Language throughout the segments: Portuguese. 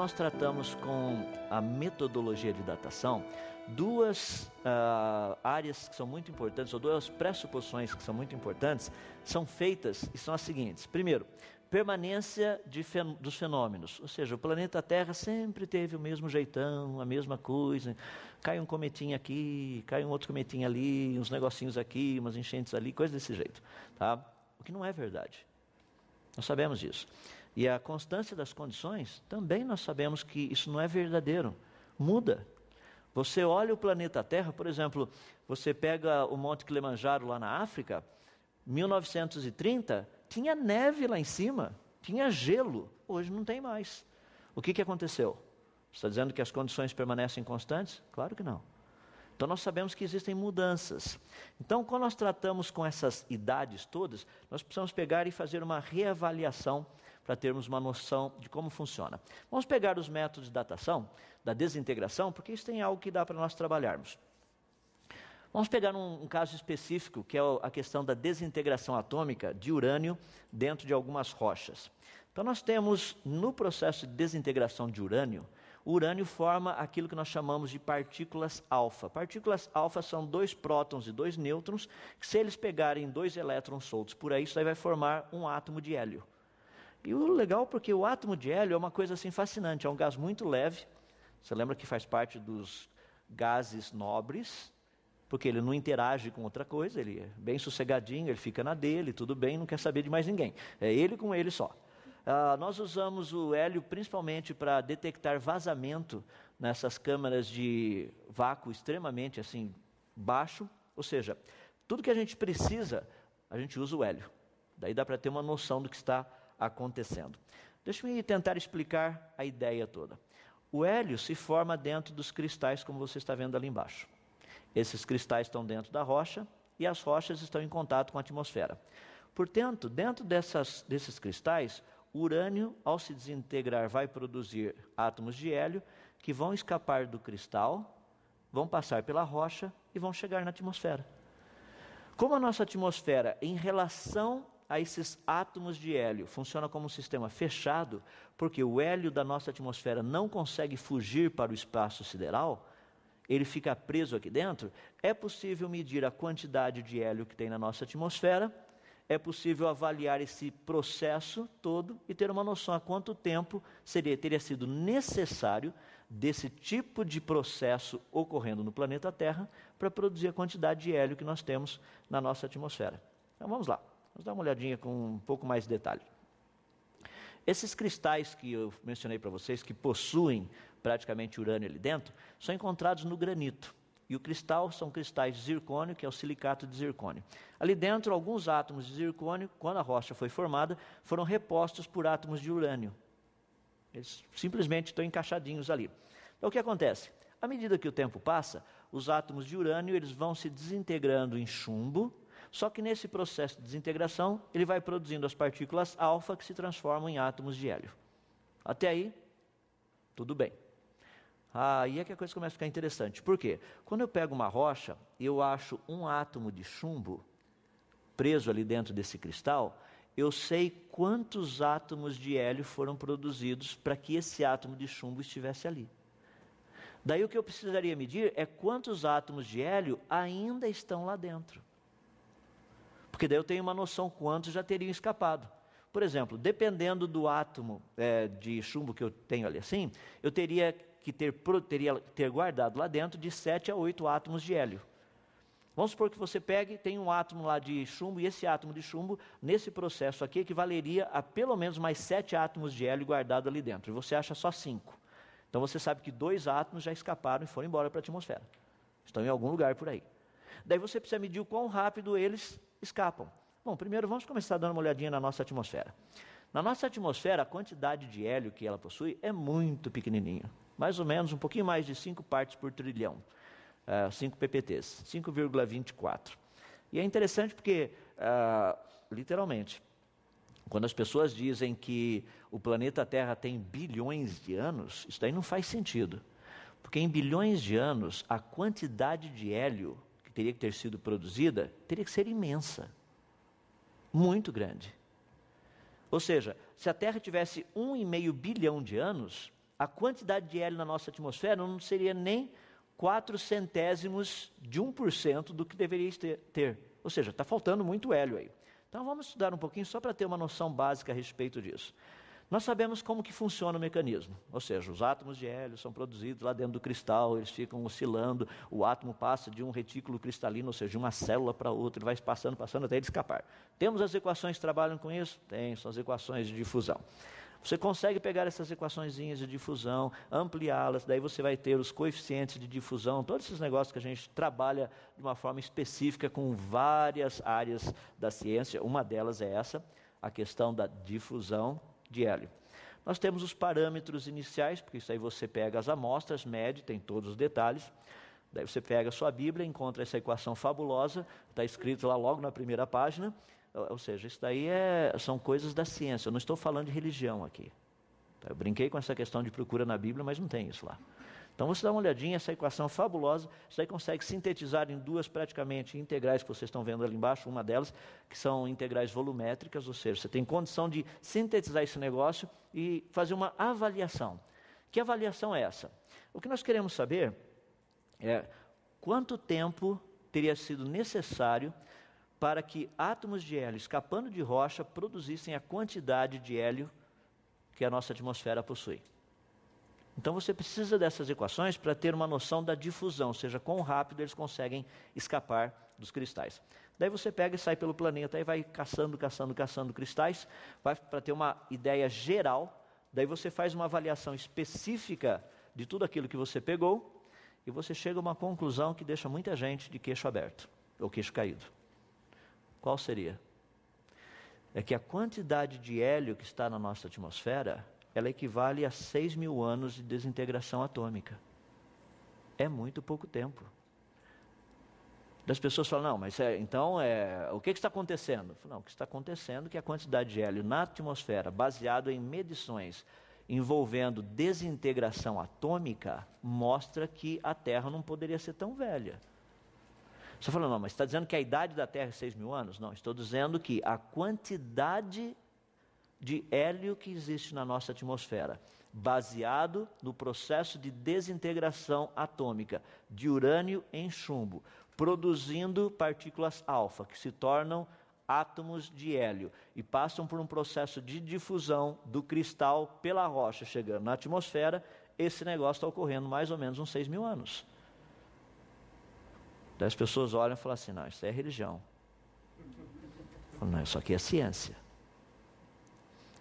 nós tratamos com a metodologia de datação duas áreas que são muito importantes, ou duas pressuposições que são muito importantes, são feitas e são as seguintes. Primeiro, permanência dos fenômenos, ou seja, o planeta Terra sempre teve o mesmo jeitão, a mesma coisa, cai um cometinho aqui, cai um outro cometinho ali, uns negocinhos aqui, umas enchentes ali, coisa desse jeito, tá? O que não é verdade. Nós sabemos disso. E a constância das condições, também nós sabemos que isso não é verdadeiro. Muda. Você olha o planeta Terra, por exemplo, você pega o Monte Kilimanjaro lá na África, 1930, tinha neve lá em cima, tinha gelo. Hoje não tem mais. O que aconteceu? Você está dizendo que as condições permanecem constantes? Claro que não. Então nós sabemos que existem mudanças. Então quando nós tratamos com essas idades todas, nós precisamos pegar e fazer uma reavaliação para termos uma noção de como funciona. Vamos pegar os métodos de datação, da desintegração, porque isso tem algo que dá para nós trabalharmos. Vamos pegar um caso específico, que é a questão da desintegração atômica de urânio dentro de algumas rochas. Então nós temos, no processo de desintegração de urânio, o urânio forma aquilo que nós chamamos de partículas alfa. Partículas alfa são 2 prótons e 2 nêutrons, que se eles pegarem 2 elétrons soltos por aí, isso aí vai formar um átomo de hélio. E o legal porque o átomo de hélio é uma coisa assim fascinante, é um gás muito leve. Você lembra que faz parte dos gases nobres, porque ele não interage com outra coisa, ele é bem sossegadinho, ele fica na dele, tudo bem, não quer saber de mais ninguém. É ele com ele só. Nós usamos o hélio principalmente para detectar vazamento nessas câmaras de vácuo extremamente assim baixo, ou seja, tudo que a gente precisa, a gente usa o hélio. Daí dá para ter uma noção do que está acontecendo. Deixa-me tentar explicar a ideia toda. O hélio se forma dentro dos cristais, como você está vendo ali embaixo. Esses cristais estão dentro da rocha e as rochas estão em contato com a atmosfera. Portanto, dentro desses cristais, o urânio, ao se desintegrar, vai produzir átomos de hélio que vão escapar do cristal, vão passar pela rocha e vão chegar na atmosfera. Como a nossa atmosfera, em relação a esses átomos de hélio, funciona como um sistema fechado, porque o hélio da nossa atmosfera não consegue fugir para o espaço sideral, ele fica preso aqui dentro, é possível medir a quantidade de hélio que tem na nossa atmosfera, é possível avaliar esse processo todo e ter uma noção a quanto tempo teria sido necessário desse tipo de processo ocorrendo no planeta Terra para produzir a quantidade de hélio que nós temos na nossa atmosfera. Então vamos lá, vamos dar uma olhadinha com um pouco mais de detalhe. Esses cristais que eu mencionei para vocês, que possuem praticamente urânio ali dentro, são encontrados no granito. E o cristal são cristais de zircônio, que é o silicato de zircônio. Ali dentro, alguns átomos de zircônio, quando a rocha foi formada, foram repostos por átomos de urânio. Eles simplesmente estão encaixadinhos ali. Então o que acontece? À medida que o tempo passa, os átomos de urânio eles vão se desintegrando em chumbo, só que nesse processo de desintegração, ele vai produzindo as partículas alfa que se transformam em átomos de hélio. Até aí, tudo bem. Aí é que a coisa começa a ficar interessante. Por quê? Quando eu pego uma rocha e eu acho um átomo de chumbo preso ali dentro desse cristal, eu sei quantos átomos de hélio foram produzidos para que esse átomo de chumbo estivesse ali. Daí o que eu precisaria medir é quantos átomos de hélio ainda estão lá dentro. Porque daí eu tenho uma noção quantos já teriam escapado. Por exemplo, dependendo do átomo de chumbo que eu tenho ali assim, eu teria que ter guardado lá dentro de 7 a 8 átomos de hélio. Vamos supor que você pegue e tem um átomo lá de chumbo, e esse átomo de chumbo, nesse processo aqui, equivaleria a pelo menos mais 7 átomos de hélio guardados ali dentro. E você acha só 5. Então você sabe que 2 átomos já escaparam e foram embora para a atmosfera. Estão em algum lugar por aí. Daí você precisa medir o quão rápido eles escapam. Bom, primeiro vamos começar dando uma olhadinha na nossa atmosfera. Na nossa atmosfera, a quantidade de hélio que ela possui é muito pequenininha. Mais ou menos um pouquinho mais de 5 partes por trilhão. 5 ppts, 5,24. E é interessante porque, literalmente, quando as pessoas dizem que o planeta Terra tem bilhões de anos, isso daí não faz sentido. Porque em bilhões de anos, a quantidade de hélio que teria que ter sido produzida teria que ser imensa. Muito grande. Ou seja, se a Terra tivesse 1,5 bilhão de anos, a quantidade de hélio na nossa atmosfera não seria nem 0,04% do que deveria ter. Ou seja, está faltando muito hélio aí. Então vamos estudar um pouquinho só para ter uma noção básica a respeito disso. Nós sabemos como que funciona o mecanismo, ou seja, os átomos de hélio são produzidos lá dentro do cristal, eles ficam oscilando, o átomo passa de um retículo cristalino, ou seja, de uma célula para outra, ele vai passando até ele escapar. Temos as equações que trabalham com isso? Tem, são as equações de difusão. Você consegue pegar essas equaçõezinhas de difusão, ampliá-las, daí você vai ter os coeficientes de difusão, todos esses negócios que a gente trabalha de uma forma específica com várias áreas da ciência, uma delas é essa, a questão da difusão de hélio. Nós temos os parâmetros iniciais, porque isso aí você pega as amostras, mede, tem todos os detalhes, daí você pega a sua Bíblia, encontra essa equação fabulosa, está escrito lá logo na primeira página, ou seja, isso daí são coisas da ciência, eu não estou falando de religião aqui. Eu brinquei com essa questão de procura na Bíblia, mas não tem isso lá. Então você dá uma olhadinha, essa equação fabulosa, isso aí consegue sintetizar em duas praticamente integrais que vocês estão vendo ali embaixo, uma delas, que são integrais volumétricas, ou seja, você tem condição de sintetizar esse negócio e fazer uma avaliação. Que avaliação é essa? O que nós queremos saber é quanto tempo teria sido necessário para que átomos de hélio escapando de rocha produzissem a quantidade de hélio que a nossa atmosfera possui. Então você precisa dessas equações para ter uma noção da difusão, ou seja, quão rápido eles conseguem escapar dos cristais. Daí você pega e sai pelo planeta e vai caçando cristais, para ter uma ideia geral, daí você faz uma avaliação específica de tudo aquilo que você pegou e você chega a uma conclusão que deixa muita gente de queixo aberto, ou queixo caído. Qual seria? É que a quantidade de hélio que está na nossa atmosfera, ela equivale a 6.000 anos de desintegração atômica. É muito pouco tempo. As pessoas falam, não, mas o que está acontecendo? Não, o que está acontecendo é que a quantidade de hélio na atmosfera, baseado em medições envolvendo desintegração atômica, mostra que a Terra não poderia ser tão velha. Você fala, não, mas está dizendo que a idade da Terra é 6.000 anos? Não, estou dizendo que a quantidade de hélio que existe na nossa atmosfera, baseado no processo de desintegração atômica de urânio em chumbo, produzindo partículas alfa, que se tornam átomos de hélio e passam por um processo de difusão do cristal pela rocha, chegando na atmosfera, esse negócio está ocorrendo mais ou menos uns 6.000 anos. Daí as pessoas olham e falam assim, não, isso é religião. Não, isso aqui é ciência.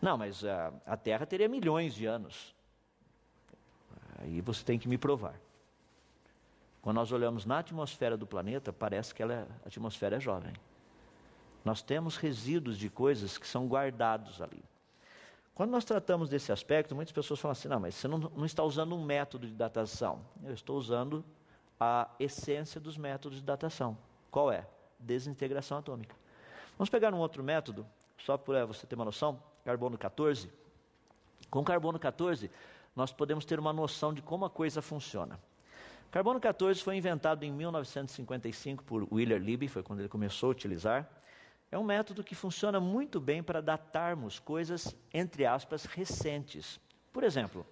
Não, mas a Terra teria milhões de anos. Aí você tem que me provar. Quando nós olhamos na atmosfera do planeta, parece que a atmosfera é jovem. Nós temos resíduos de coisas que são guardados ali. Quando nós tratamos desse aspecto, muitas pessoas falam assim, não, mas você não está usando um método de datação. Eu estou usando a essência dos métodos de datação. Qual é? Desintegração atômica. Vamos pegar um outro método, só para você ter uma noção, carbono 14. Com carbono 14, nós podemos ter uma noção de como a coisa funciona. Carbono 14 foi inventado em 1955 por William Libby, foi quando ele começou a utilizar. É um método que funciona muito bem para datarmos coisas, entre aspas, recentes. Por exemplo,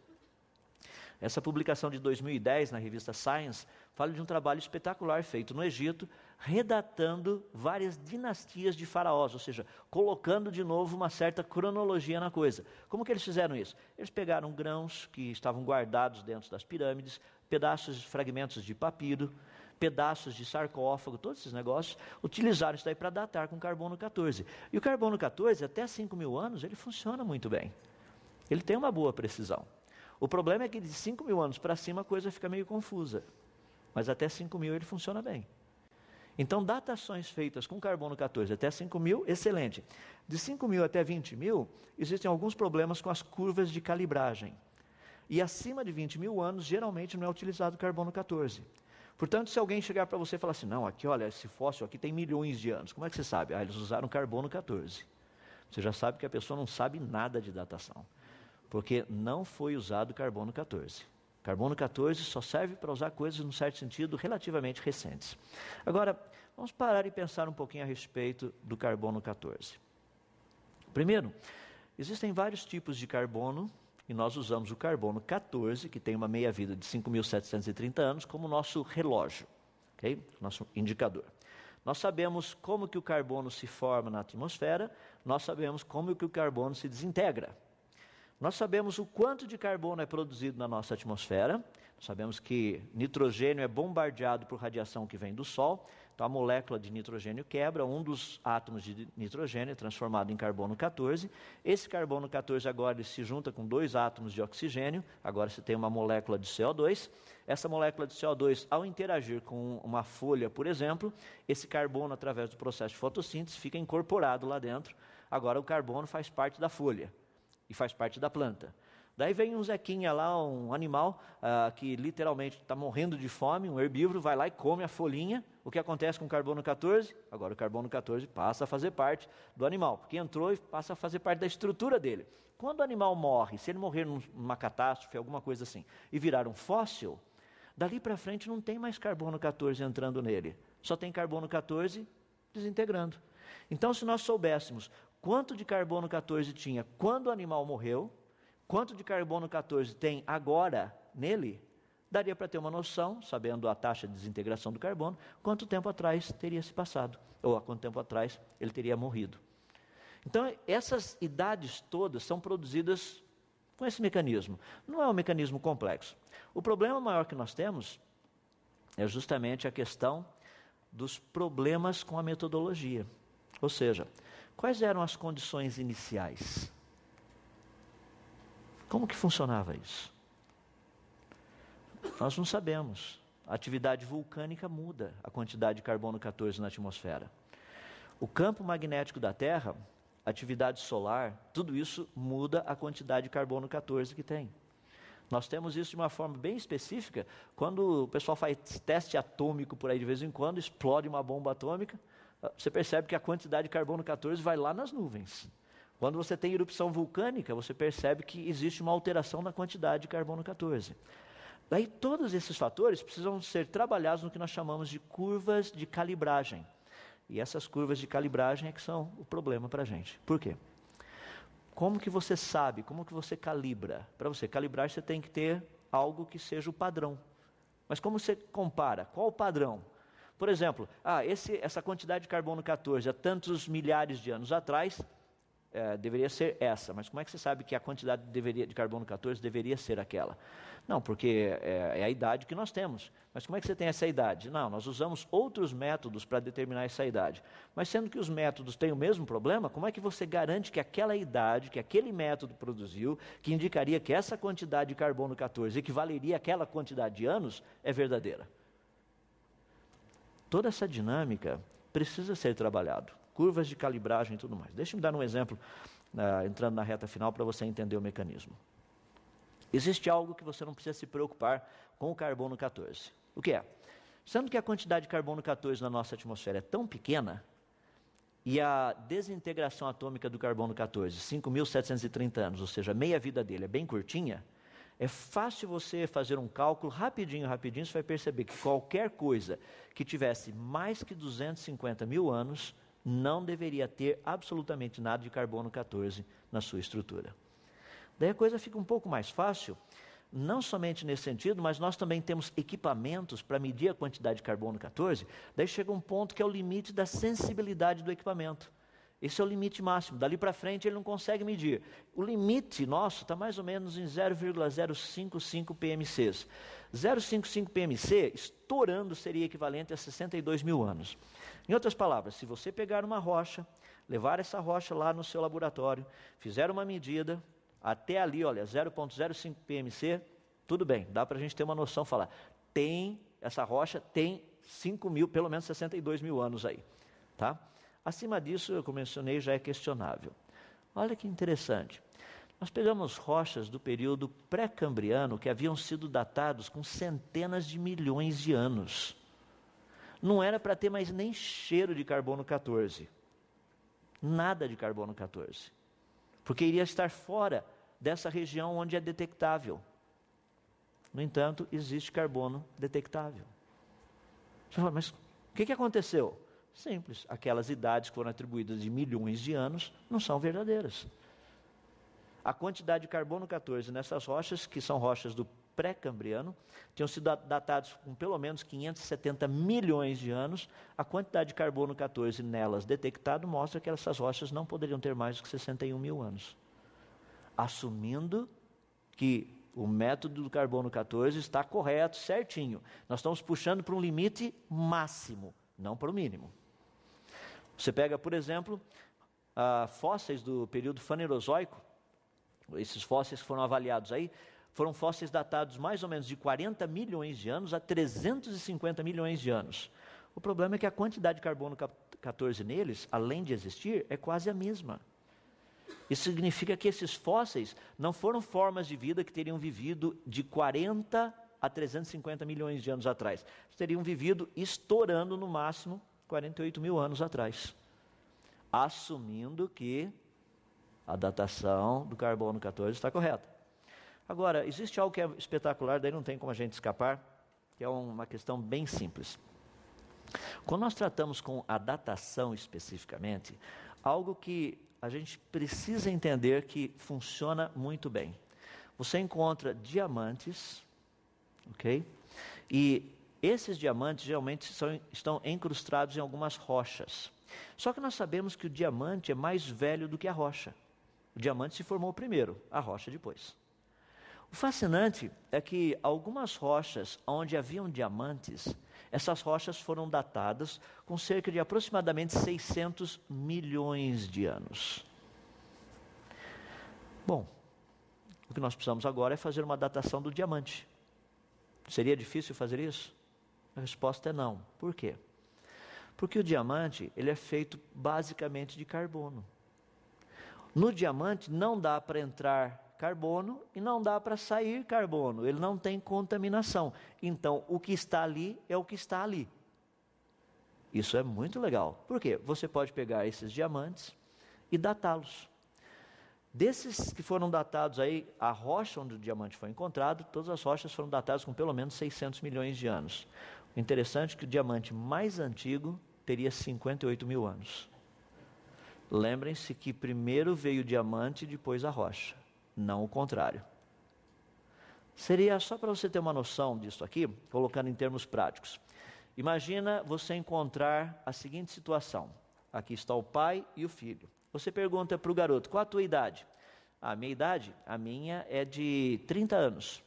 essa publicação de 2010 na revista Science fala de um trabalho espetacular feito no Egito, redatando várias dinastias de faraós, ou seja, colocando de novo uma certa cronologia na coisa. Como que eles fizeram isso? Eles pegaram grãos que estavam guardados dentro das pirâmides, pedaços, fragmentos de papiro, pedaços de sarcófago, todos esses negócios, utilizaram isso daí para datar com carbono 14. E o carbono 14, até 5.000 anos, ele funciona muito bem. Ele tem uma boa precisão. O problema é que de 5.000 anos para cima a coisa fica meio confusa. Mas até 5.000 ele funciona bem. Então, datações feitas com carbono 14 até 5.000, excelente. De 5.000 até 20.000, existem alguns problemas com as curvas de calibragem. E acima de 20.000 anos, geralmente não é utilizado carbono 14. Portanto, se alguém chegar para você e falar assim, não, aqui olha, esse fóssil aqui tem milhões de anos. Como é que você sabe? Eles usaram carbono 14. Você já sabe que a pessoa não sabe nada de datação. Porque não foi usado carbono 14. Carbono 14 só serve para usar coisas, num certo sentido, relativamente recentes. Agora, vamos parar e pensar um pouquinho a respeito do carbono 14. Primeiro, existem vários tipos de carbono E nós usamos o carbono 14, que tem uma meia-vida de 5.730 anos, como nosso relógio, okay? Nosso indicador. Nós sabemos como que o carbono se forma na atmosfera, nós sabemos como que o carbono se desintegra. Nós sabemos o quanto de carbono é produzido na nossa atmosfera, sabemos que nitrogênio é bombardeado por radiação que vem do Sol, então a molécula de nitrogênio quebra, um dos átomos de nitrogênio é transformado em carbono 14, esse carbono 14 agora ele se junta com 2 átomos de oxigênio, agora você tem uma molécula de CO2, essa molécula de CO2 ao interagir com uma folha, por exemplo, esse carbono através do processo de fotossíntese fica incorporado lá dentro, agora o carbono faz parte da folha e faz parte da planta. Daí vem um Zequinha lá, um animal que literalmente está morrendo de fome, um herbívoro, vai lá e come a folhinha. O que acontece com o carbono 14? Agora o carbono 14 passa a fazer parte do animal, porque entrou e passa a fazer parte da estrutura dele. Quando o animal morre, se ele morrer numa catástrofe, alguma coisa assim, e virar um fóssil, dali para frente não tem mais carbono 14 entrando nele, só tem carbono 14 desintegrando. Então, se nós soubéssemos quanto de carbono 14 tinha quando o animal morreu, quanto de carbono 14 tem agora nele, daria para ter uma noção, sabendo a taxa de desintegração do carbono, quanto tempo atrás teria se passado, ou há quanto tempo atrás ele teria morrido. Então, essas idades todas são produzidas com esse mecanismo. Não é um mecanismo complexo. O problema maior que nós temos é justamente a questão dos problemas com a metodologia. Ou seja, quais eram as condições iniciais? Como que funcionava isso? Nós não sabemos. A atividade vulcânica muda a quantidade de carbono 14 na atmosfera. O campo magnético da Terra, a atividade solar, tudo isso muda a quantidade de carbono 14 que tem. Nós temos isso de uma forma bem específica, quando o pessoal faz teste atômico por aí de vez em quando, explode uma bomba atômica, você percebe que a quantidade de carbono 14 vai lá nas nuvens. Quando você tem erupção vulcânica, você percebe que existe uma alteração na quantidade de carbono 14. Daí todos esses fatores precisam ser trabalhados no que nós chamamos de curvas de calibragem. E essas curvas de calibragem é que são o problema para a gente. Por quê? Como que você sabe, como que você calibra? Para você calibrar, você tem que ter algo que seja o padrão. Mas como você compara? Qual o padrão? Por exemplo, essa quantidade de carbono 14 há tantos milhares de anos atrás, deveria ser essa, mas como é que você sabe que a quantidade de carbono 14 deveria ser aquela? Não, porque é a idade que nós temos. Mas como é que você tem essa idade? Não, nós usamos outros métodos para determinar essa idade. Mas sendo que os métodos têm o mesmo problema, como é que você garante que aquela idade, que aquele método produziu, que indicaria que essa quantidade de carbono 14 equivaleria àquela quantidade de anos, é verdadeira? Toda essa dinâmica precisa ser trabalhada. Curvas de calibragem e tudo mais. Deixa eu dar um exemplo, entrando na reta final, para você entender o mecanismo. Existe algo que você não precisa se preocupar com o carbono 14. O que é? Sendo que a quantidade de carbono 14 na nossa atmosfera é tão pequena, e a desintegração atômica do carbono 14, 5.730 anos, ou seja, a meia-vida dele é bem curtinha, é fácil você fazer um cálculo rapidinho, você vai perceber que qualquer coisa que tivesse mais que 250 mil anos, não deveria ter absolutamente nada de carbono 14 na sua estrutura. Daí a coisa fica um pouco mais fácil, não somente nesse sentido, mas nós também temos equipamentos para medir a quantidade de carbono 14, daí chega um ponto que é o limite da sensibilidade do equipamento. Esse é o limite máximo, dali para frente ele não consegue medir. O limite nosso está mais ou menos em 0,055 PMCs. 0,55 PMC, estourando, seria equivalente a 62 mil anos. Em outras palavras, se você pegar uma rocha, levar essa rocha lá no seu laboratório, fizer uma medida, até ali, olha, 0,05 PMC, tudo bem, dá para a gente ter uma noção, falar, essa rocha tem 5 mil, pelo menos 62 mil anos aí, tá? Acima disso, como mencionei, já é questionável. Olha que interessante. Nós pegamos rochas do período pré-cambriano que haviam sido datados com centenas de milhões de anos. Não era para ter mais nem cheiro de carbono 14. Nada de carbono 14. Porque iria estar fora dessa região onde é detectável. No entanto, existe carbono detectável. Você fala, mas o que aconteceu? Simples, aquelas idades que foram atribuídas de milhões de anos não são verdadeiras. a quantidade de carbono 14 nessas rochas, que são rochas do pré-cambriano, tinham sido datados com pelo menos 570 milhões de anos. A quantidade de carbono 14 nelas detectado mostra que essas rochas não poderiam ter mais do que 61 mil anos. Assumindo que o método do carbono 14 está correto, certinho. Nós estamos puxando para um limite máximo, não para o mínimo. Você pega, por exemplo, fósseis do período fanerozoico. Esses fósseis que foram avaliados aí, foram fósseis datados mais ou menos de 40 milhões de anos a 350 milhões de anos. O problema é que a quantidade de carbono 14 neles, além de existir, é quase a mesma. Isso significa que esses fósseis não foram formas de vida que teriam vivido de 40 a 350 milhões de anos atrás. Eles teriam vivido estourando no máximo 48 mil anos atrás. Assumindo que a datação do carbono 14 está correta. Agora, existe algo que é espetacular, daí não tem como a gente escapar, que é uma questão bem simples. Quando nós tratamos com a datação especificamente, algo que a gente precisa entender que funciona muito bem. Você encontra diamantes, ok? E esses diamantes geralmente estão incrustados em algumas rochas. Só que nós sabemos que o diamante é mais velho do que a rocha. O diamante se formou primeiro, a rocha depois. O fascinante é que algumas rochas onde haviam diamantes, essas rochas foram datadas com cerca de aproximadamente 600 milhões de anos. Bom, o que nós precisamos agora é fazer uma datação do diamante. Seria difícil fazer isso? A resposta é não. Por quê? Porque o diamante, ele é feito basicamente de carbono. No diamante não dá para entrar carbono e não dá para sair carbono, ele não tem contaminação. Então, o que está ali é o que está ali. Isso é muito legal. Por quê? Você pode pegar esses diamantes e datá-los. Desses que foram datados aí, a rocha onde o diamante foi encontrado, todas as rochas foram datadas com pelo menos 600 milhões de anos. O interessante é que o diamante mais antigo teria 58 mil anos. Lembrem-se que primeiro veio o diamante e depois a rocha, não o contrário. Seria só para você ter uma noção disso aqui, colocando em termos práticos. Imagina você encontrar a seguinte situação. Aqui está o pai e o filho. Você pergunta para o garoto, qual a tua idade? A minha idade? A minha é de 30 anos.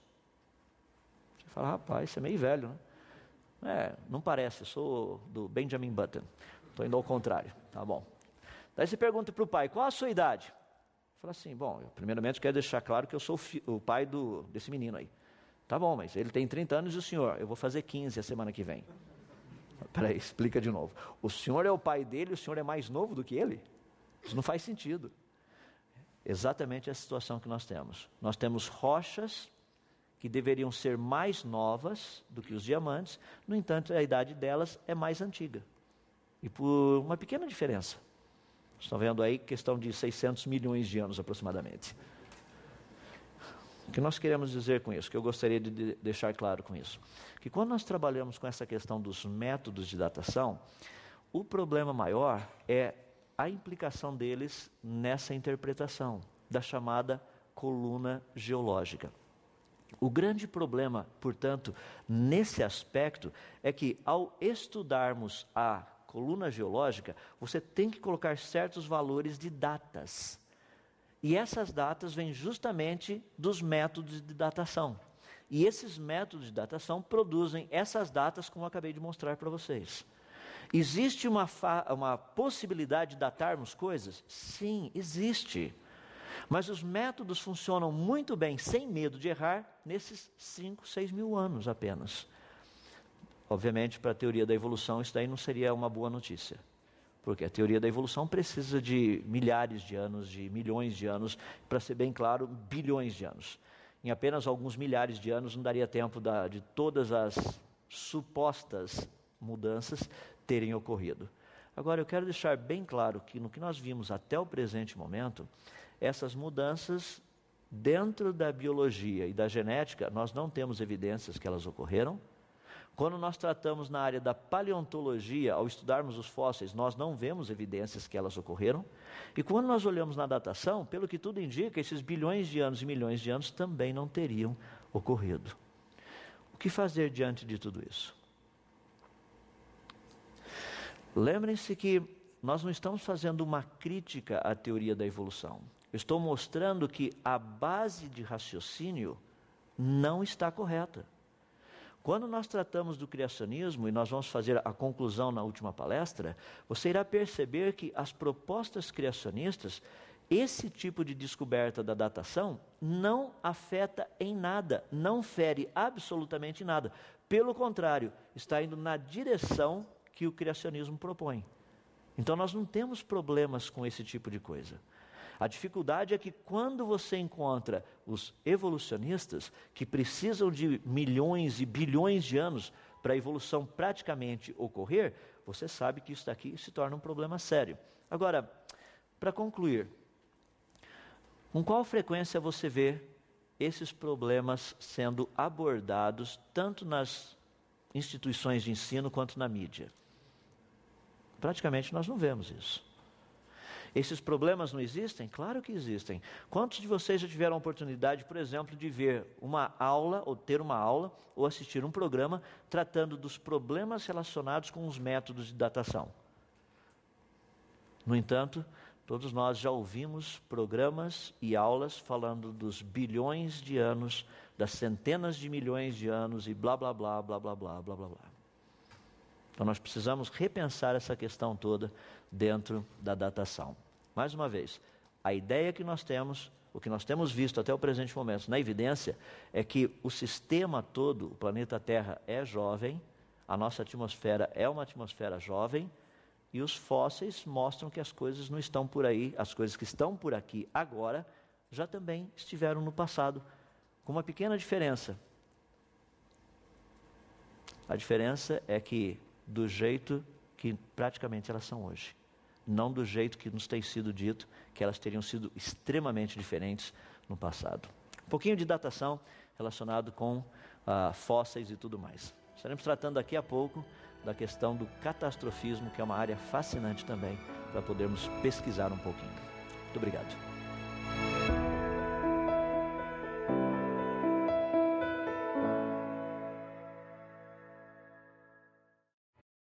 Você fala, rapaz, você é meio velho, né? Não parece, eu sou do Benjamin Button. Estou indo ao contrário, tá bom. Daí você pergunta para o pai, qual a sua idade? Fala assim, bom, eu primeiramente quero deixar claro que eu sou o pai desse menino aí. Tá bom, mas ele tem 30 anos e o senhor? Eu vou fazer 15 a semana que vem. Peraí, explica de novo. O senhor é o pai dele e o senhor é mais novo do que ele? Isso não faz sentido. Exatamente a situação que nós temos. Nós temos rochas que deveriam ser mais novas do que os diamantes, no entanto, a idade delas é mais antiga. E por uma pequena diferença. Estão vendo aí questão de 600 milhões de anos aproximadamente. O que nós queremos dizer com isso? Que eu gostaria de deixar claro com isso? Que quando nós trabalhamos com essa questão dos métodos de datação, o problema maior é a implicação deles nessa interpretação da chamada coluna geológica. O grande problema, portanto, nesse aspecto, é que ao estudarmos a coluna geológica, você tem que colocar certos valores de datas. E essas datas vêm justamente dos métodos de datação. E esses métodos de datação produzem essas datas, como eu acabei de mostrar para vocês. Existe uma possibilidade de datarmos coisas? Sim, existe. Mas os métodos funcionam muito bem, sem medo de errar, nesses 5, 6 mil anos apenas. Obviamente, para a teoria da evolução, isso daí não seria uma boa notícia. Porque a teoria da evolução precisa de milhares de anos, de milhões de anos, para ser bem claro, bilhões de anos. Em apenas alguns milhares de anos não daria tempo de todas as supostas mudanças terem ocorrido. Agora, eu quero deixar bem claro que no que nós vimos até o presente momento, essas mudanças dentro da biologia e da genética, nós não temos evidências que elas ocorreram. Quando nós tratamos na área da paleontologia, ao estudarmos os fósseis, nós não vemos evidências que elas ocorreram. E quando nós olhamos na datação, pelo que tudo indica, esses bilhões de anos e milhões de anos também não teriam ocorrido. O que fazer diante de tudo isso? Lembrem-se que nós não estamos fazendo uma crítica à teoria da evolução. Eu estou mostrando que a base de raciocínio não está correta. Quando nós tratamos do criacionismo, e nós vamos fazer a conclusão na última palestra, você irá perceber que as propostas criacionistas, esse tipo de descoberta da datação, não afeta em nada, não fere absolutamente nada. Pelo contrário, está indo na direção que o criacionismo propõe. Então nós não temos problemas com esse tipo de coisa. A dificuldade é que quando você encontra os evolucionistas, que precisam de milhões e bilhões de anos para a evolução praticamente ocorrer, você sabe que isso daqui se torna um problema sério. Agora, para concluir, com qual frequência você vê esses problemas sendo abordados tanto nas instituições de ensino quanto na mídia? Praticamente nós não vemos isso. Esses problemas não existem? Claro que existem. Quantos de vocês já tiveram a oportunidade, por exemplo, de ver uma aula, ou ter uma aula, ou assistir um programa tratando dos problemas relacionados com os métodos de datação? No entanto, todos nós já ouvimos programas e aulas falando dos bilhões de anos, das centenas de milhões de anos e blá, blá, blá, blá, blá, blá, blá, blá, blá. Então nós precisamos repensar essa questão toda dentro da datação. Mais uma vez, a ideia que nós temos, o que nós temos visto até o presente momento na evidência, é que o sistema todo, o planeta Terra é jovem, a nossa atmosfera é uma atmosfera jovem, e os fósseis mostram que as coisas não estão por aí, as coisas que estão por aqui agora, já também estiveram no passado, com uma pequena diferença. A diferença é que do jeito que praticamente elas são hoje. Não do jeito que nos tem sido dito, que elas teriam sido extremamente diferentes no passado. Um pouquinho de datação relacionado com fósseis e tudo mais. Estaremos tratando daqui a pouco da questão do catastrofismo, que é uma área fascinante também, para podermos pesquisar um pouquinho. Muito obrigado.